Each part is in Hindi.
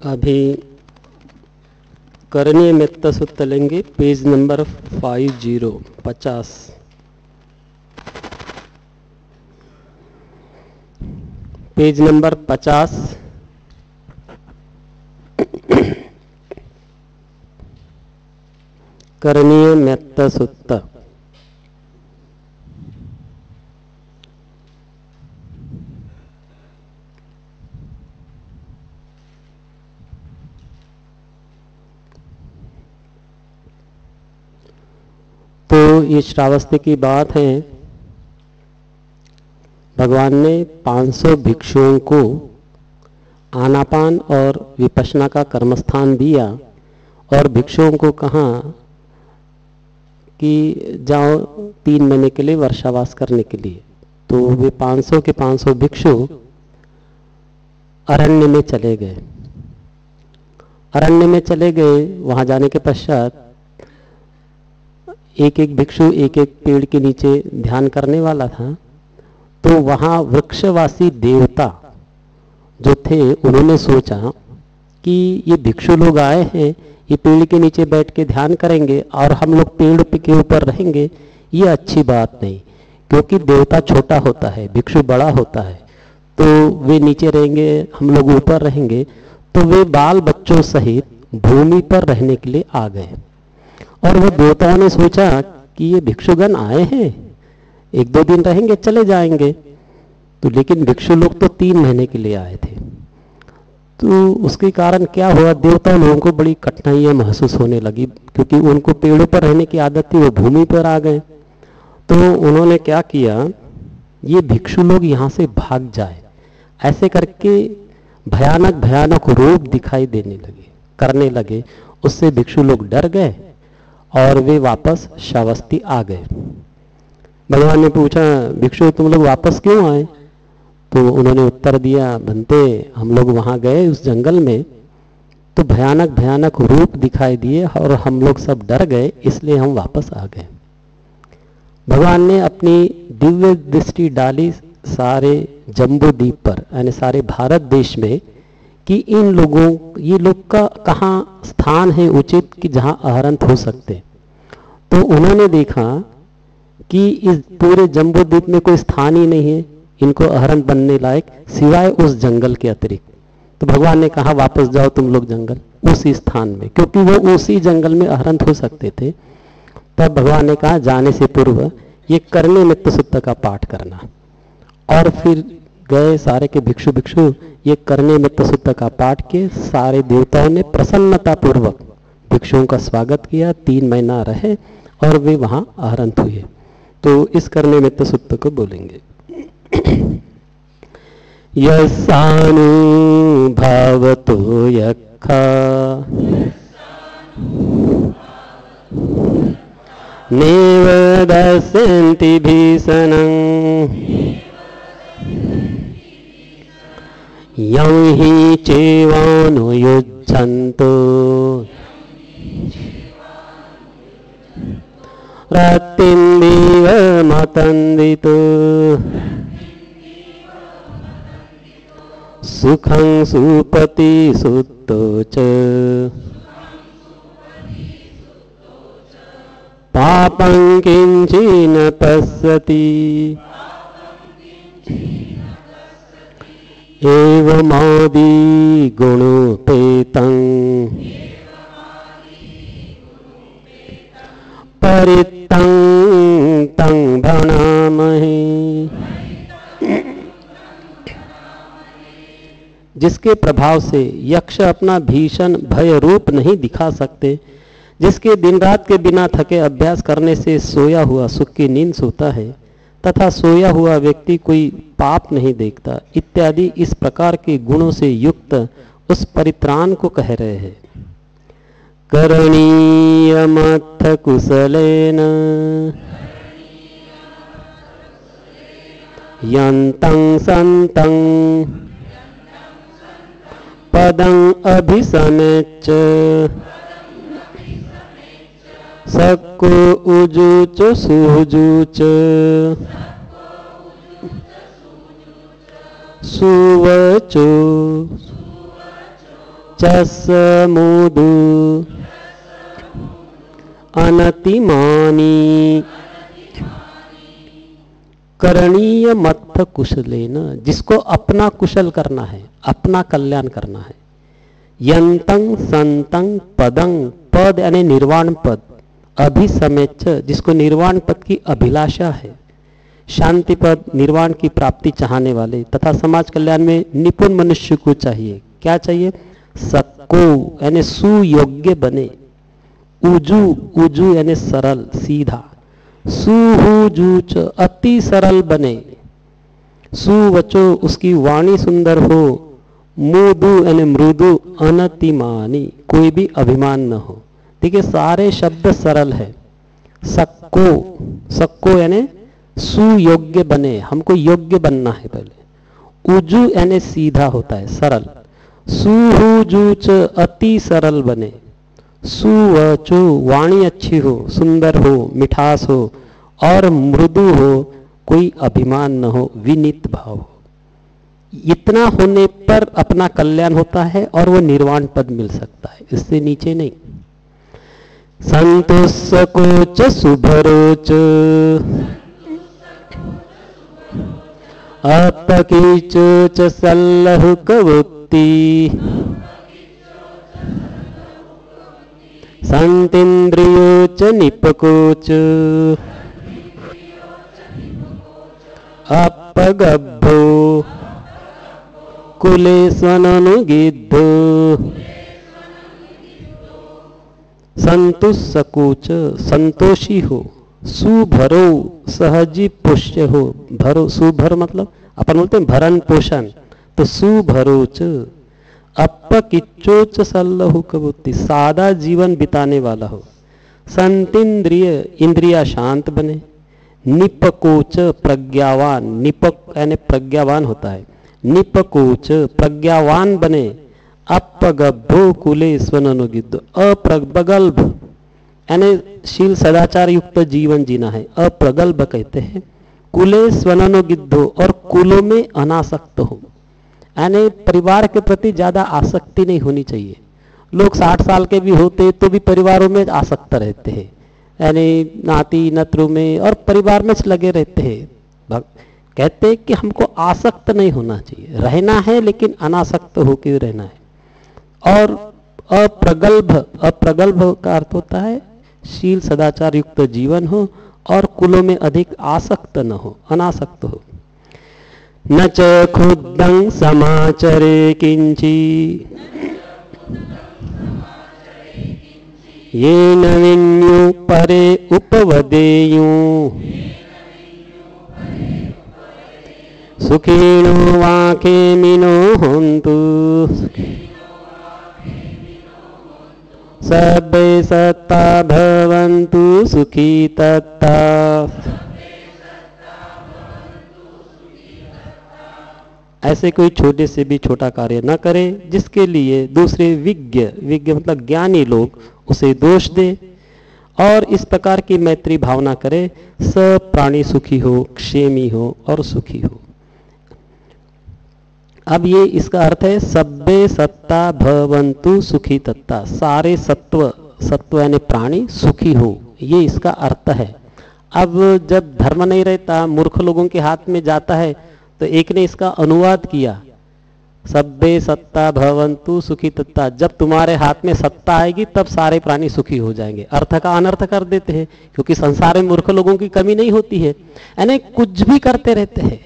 अभी करणीय मेत्ता सूत्र लेंगे, पेज नंबर 50। Page number 50। करणीय मेत्ता सूत्र। तो ये श्रावस्ती की बात है। भगवान ने 500 भिक्षुओं को आनापान और विपश्यना का कर्मस्थान दिया और भिक्षुओं को कहा कि जाओ 3 महीने के लिए वर्षावास करने के लिए। तो वे 500 के 500 भिक्षु अरण्य में चले गए। अरण्य में चले गए, वहां जाने के पश्चात एक एक भिक्षु एक एक पेड़ के नीचे ध्यान करने वाला था। तो वहां वृक्षवासी देवता जो थे उन्होंने सोचा कि ये भिक्षु लोग आए हैं, ये पेड़ के नीचे बैठ के ध्यान करेंगे और हम लोग पेड़ के ऊपर रहेंगे, ये अच्छी बात नहीं। क्योंकि देवता छोटा होता है, भिक्षु बड़ा होता है, तो वे नीचे रहेंगे, हम लोग ऊपर रहेंगे। तो वे बाल बच्चों सहित भूमि पर रहने के लिए आ गए। और वो देवताओं ने सोचा कि ये भिक्षुगण आए हैं, 1-2 दिन रहेंगे चले जाएंगे। तो लेकिन भिक्षु लोग तो 3 महीने के लिए आए थे। तो उसके कारण क्या हुआ, देवता लोगों को बड़ी कठिनाइयां महसूस होने लगी, क्योंकि उनको पेड़ों पर रहने की आदत थी, वो भूमि पर आ गए। तो उन्होंने क्या किया, ये भिक्षु लोग यहां से भाग जाए, ऐसे करके भयानक भयानक रूप दिखाई देने लगे, करने लगे। उससे भिक्षु लोग डर गए और वे वापस श्रावस्ती आ गए। भगवान ने पूछा, भिक्षु तुम लोग वापस क्यों आए? तो उन्होंने उत्तर दिया, बनते हम लोग वहां गए उस जंगल में, तो भयानक भयानक रूप दिखाई दिए और हम लोग सब डर गए, इसलिए हम वापस आ गए। भगवान ने अपनी दिव्य दृष्टि डाली सारे जम्बू द्वीप पर, यानी सारे भारत देश में, कि इन लोगों, ये लोग का कहाँ स्थान है उचित कि जहां आहरण हो सकते। तो उन्होंने देखा कि इस पूरे जम्बू द्वीप में कोई स्थान ही नहीं है इनको आहरण बनने लायक, सिवाय उस जंगल के अतिरिक्त। तो भगवान ने कहा वापस जाओ तुम लोग जंगल, उसी स्थान में, क्योंकि वो उसी जंगल में आहरण हो सकते थे। तब भगवान ने कहा जाने से पूर्व ये करणीय मेत्ता सूत्र का पाठ करना। और फिर गए सारे के भिक्षु ये करणीय मेत्ता सूत्र का पाठ किए। सारे देवताओं ने प्रसन्नता पूर्वक भिक्षुओं का स्वागत किया, 3 महीना रहे और वे वहां आहरण हुए। तो इस करणीय मेत्ता सूत्र को बोलेंगे। यस्सानु भावतो यक्खा नेव दस्यन्ति भीषणं यं हि चैवानुयुज्यन्तो रतिन्दिव मतन्दितो सुखं सुपति सुतो च पापं किंचिन पश्यति एवमादि गुणोपेतं परितं तं भणामहे। जिसके प्रभाव से यक्ष अपना भीषण भय रूप नहीं दिखा सकते, जिसके दिन रात के बिना थके अभ्यास करने से सोया हुआ सुख की नींद सोता है, तथा सोया हुआ व्यक्ति कोई पाप नहीं देखता, इत्यादि इस प्रकार के गुणों से युक्त उस परित्राण को कह रहे हैं। करणीयमथ कुशलेन यन्तं संतं पदं अभिसमेच्च सक्को उजुच सुजुच सुवचो चसमुदु अनतिमानी करणीय मत्थ कुशलेन, जिसको अपना कुशल करना है, अपना कल्याण करना है। यंतं संतं पदं, पद यानी निर्वाण पद, अभिसमेच्छ, जिसको निर्वाण पद की अभिलाषा है, शांति पद, निर्वाण की प्राप्ति चाहने वाले तथा समाज कल्याण में निपुण मनुष्य को चाहिए। क्या चाहिए? सक्को यानी सुयोग्य बने, उजू, उजू यानी सरल सीधा, सुहुजूच अति सरल बने, सुवचो उसकी वाणी सुंदर हो, मुदु यानी मृदु, अनतिमानी कोई भी अभिमान न हो। देखिए सारे शब्द सरल है। सक्को, सक्को यानी सुयोग्य बने, हमको योग्य बनना है पहले। उजू यानी सीधा होता है, सरल। सुहुजूच अति सरल बने, सुवचो वाणी अच्छी हो, सुंदर हो, मिठास हो, और मृदु हो, कोई अभिमान न हो, विनीत भाव हो। इतना होने पर अपना कल्याण होता है और वो निर्वाण पद मिल सकता है, इससे नीचे नहीं। संतोषकोच सुभरोच अपकीचोच सल्लहु कवुक्ति संतीन्द्रियोच निपकोच अपगभ्भो कुलेस्वननुगिद्धो संतुष्सकोच संतोषी हो, सुभरो सहजी पुष्य हो, भरो सुभर मतलब अपन बोलते हैं भरण पोषण, तो सुभरोच। अपकिच्चोच सल्लहु कबुत्ति, सादा जीवन बिताने वाला हो। संतीन्द्रिय इंद्रिया शांत बने। निपकोच प्रज्ञावान, निपक यानी प्रज्ञावान होता है, निपकोच प्रज्ञावान बने। अपगभ्भो कुले स्वननुगिद्धो, अप्रगल्भ यानी शील सदाचार युक्त जीवन जीना है, अप्रगल्भ कहते हैं। कुले स्वननुगिद्धो, और कुलों में अनासक्त हो, यानी परिवार के प्रति ज्यादा आसक्ति नहीं होनी चाहिए। लोग 60 साल के भी होते तो भी परिवारों में आसक्त रहते हैं, यानी नाती नतरू में और परिवार में लगे रहते हैं। कहते हैं कि हमको आसक्त नहीं होना चाहिए, रहना है लेकिन अनासक्त होकर रहना है। और अप्रगल्भ, अप्रगल्भ का अर्थ होता है शील सदाचार युक्त जीवन हो और कुलों में अधिक आसक्त न हो, अनासक्त हो। न च खुद्दं समाचरे किंची येन विन्यु परे उपवदेयु सुखिनो वाके मिनो हन्तु सर्वे सत्ता भवन्तु सुखी तत्ता। ऐसे कोई छोटे से भी छोटा कार्य न करे जिसके लिए दूसरे विज्ञ, विज्ञ मतलब ज्ञानी लोग उसे दोष दे, और इस प्रकार की मैत्री भावना करे। सब प्राणी सुखी हो, क्षेमी हो और सुखी हो। अब ये इसका अर्थ है सब्बे सत्ता भवन्तु सुखी तत्ता, सारे सत्व, सत्व यानी प्राणी सुखी हो, ये इसका अर्थ है। अब जब धर्म नहीं रहता, मूर्ख लोगों के हाथ में जाता है, तो एक ने इसका अनुवाद किया, सब्बे सत्ता भवन्तु सुखी तत्ता, जब तुम्हारे हाथ में सत्ता आएगी तब सारे प्राणी सुखी हो जाएंगे। अर्थ का अनर्थ कर देते हैं, क्योंकि संसार में मूर्ख लोगों की कमी नहीं होती है, यानी कुछ भी करते रहते हैं।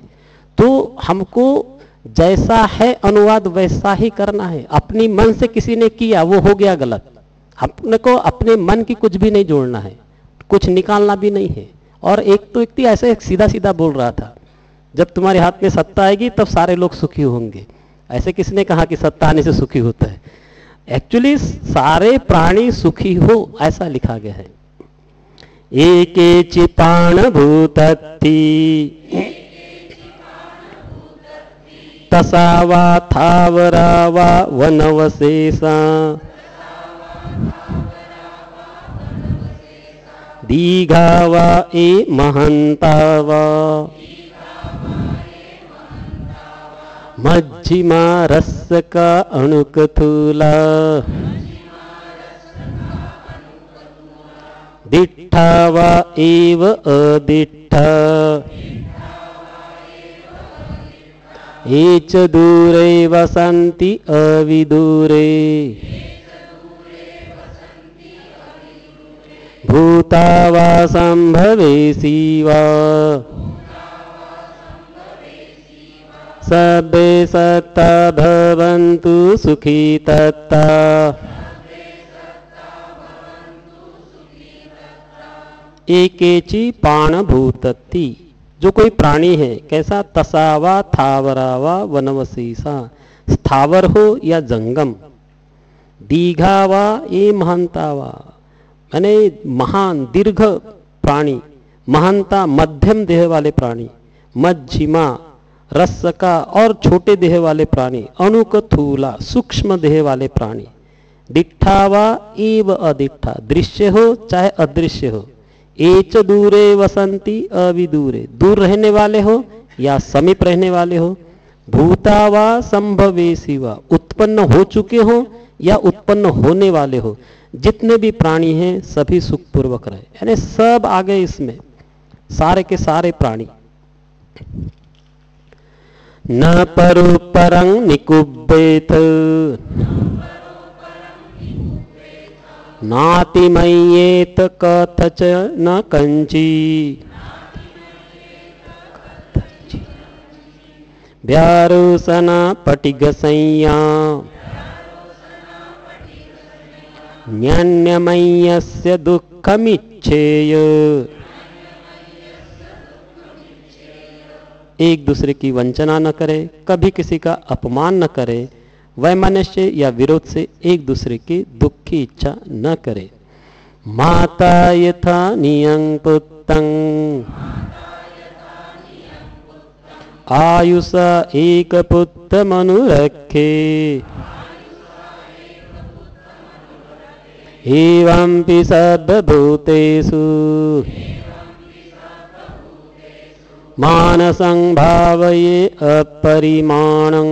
तो हमको जैसा है अनुवाद वैसा ही करना है। अपनी मन से किसी ने किया, वो हो गया गलत। अपने को अपने मन की कुछ भी नहीं जोड़ना है, कुछ निकालना भी नहीं है। और एक तो व्यक्ति ऐसे सीधा सीधा बोल रहा था, जब तुम्हारे हाथ में सत्ता आएगी तब सारे लोग सुखी होंगे। ऐसे किसने कहा कि सत्ता आने से सुखी होता है? एक्चुअली सारे प्राणी सुखी हो ऐसा लिखा गया है। एके चिपाण भूतत्ति तसा वा थावरा वा वनवशेषा दीघा वा ए महंता वा मध्यमा रस का अणुक थूला, दिट्ठा वा एव अदिट्ठा, ये च दूरे वसन्ति अविदूरे, भूता वा संभवेसी वा, सर्वे सत्ता भवन्तु सुखी तत्ता, एकेची प्राणभूतति। जो कोई प्राणी है कैसा, तसावा थावरावा वनवसीसा, स्थावर हो या जंगम, दीघावा ये महंतावा यानी महान दीर्घ प्राणी, महंता मध्यम देह वाले प्राणी, मध्यमा रस का और छोटे देह वाले प्राणी, अणुक थूला सूक्ष्म देह वाले प्राणी, दिट्ठावा एव अदिट्ठा, दृश्य हो चाहे अदृश्य हो, एच दूरे वसंती अविदूरे, दूर रहने वाले हो या समीप रहने वाले हो, भूतावा संभवेसी वा, उत्पन्न हो चुके हो या उत्पन्न होने वाले हो, जितने भी प्राणी हैं सभी सुखपूर्वक रहे, यानी सब आ गए इसमें, सारे के सारे प्राणी। न परो परं निकुब्बेत, नातिमय्येत कथच न कंची, व्यारोसना पटिगसंया, न्यन्यमय्यस्य दुःखमिच्छेय। एक दूसरे की वंचना न करे, कभी किसी का अपमान न करे, वैमनस्य या विरोध से एक दूसरे की दुख की इच्छा न करे। माता यथा नियं पुत्तं, आयुषा एक पुत्र मनुरखे, एवंपि सर्वभूतेषु मानसं भावये अपरिमाणं।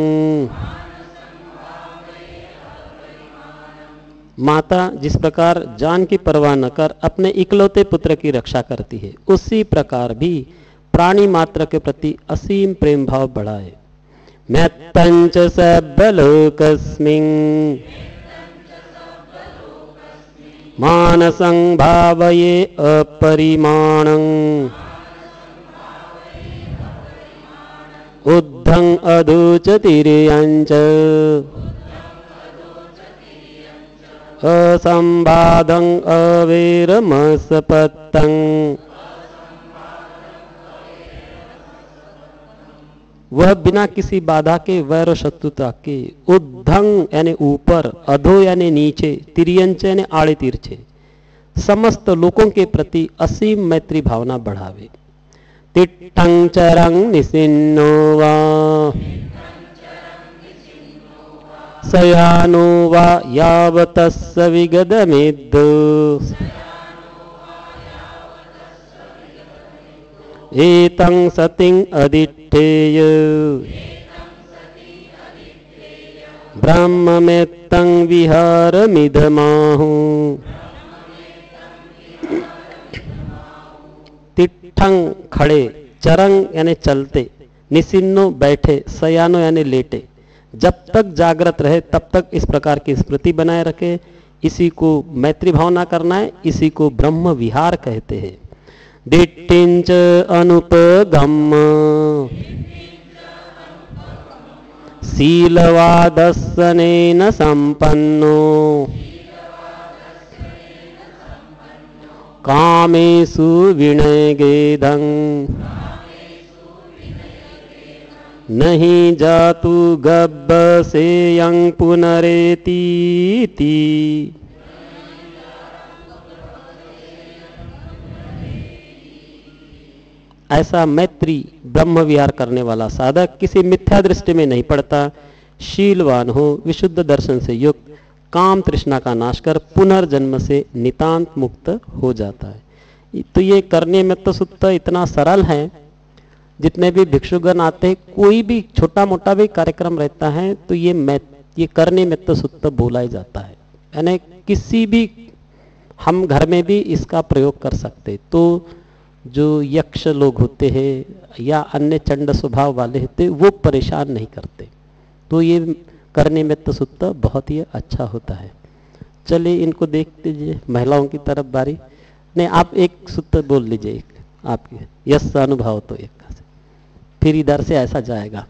माता जिस प्रकार जान की परवाह न कर अपने इकलौते पुत्र की रक्षा करती है, उसी प्रकार भी प्राणी मात्र के प्रति असीम प्रेम भाव बढ़ाए। मैत्तंच सर्वलोकस्मिन् मानसं भावये अपरिमाणं। उद्धं अधुचतिर्यञ्च असंबाधं अवेरमसपत्तं। वह बिना किसी बाधा के वैर शत्रुता के, उद्धं यानी ऊपर, अधो यानी नीचे, तिर्यंच यानी आड़े तिरछे, समस्त लोगों के प्रति असीम मैत्री भावना बढ़ावे। तिट्ठं चरं निसिन्नो वा सयानो वा यावतस्य विगदमेद्दो। एतं सतिं अदिट्ठेय ब्रह्ममेत्तं विहारमिदमाहु। तिट्ठं खड़े, चरंग यानी चलते, निसिन्नो बैठे, सयानो यानी लेटे, जब तक जागृत रहे तब तक इस प्रकार की स्मृति बनाए रखे। इसी को मैत्री भावना करना है, इसी को ब्रह्म विहार कहते हैं। दिट्ठिंच अनुपगम्य शीलवादस्सनेन संपन्नो कामेषु विनयगेदं नहीं जातु गब्बसेयं पुनरेतीति। ऐसा मैत्री ब्रह्म विहार करने वाला साधक किसी मिथ्या दृष्टि में नहीं पड़ता, शीलवान हो, विशुद्ध दर्शन से युक्त, काम तृष्णा का नाश कर पुनर्जन्म से नितांत मुक्त हो जाता है। तो ये करने में तो सुत्ता इतना सरल है, जितने भी भिक्षुगण आते हैं, कोई भी छोटा मोटा भी कार्यक्रम रहता है तो ये करने में तो सुत्त बोला ही जाता है। यानी किसी भी हम घर में भी इसका प्रयोग कर सकते। तो जो यक्ष लोग होते हैं या अन्य चंड स्वभाव वाले होते वो परेशान नहीं करते। तो ये करने में तो सुत्त बहुत ही अच्छा होता है। चलिए इनको देख लीजिए, महिलाओं की तरफ बारी। नहीं, आप एक सूत्र बोल लीजिए, आपके यश अनुभव तो एक से, फिर इधर से ऐसा जाएगा।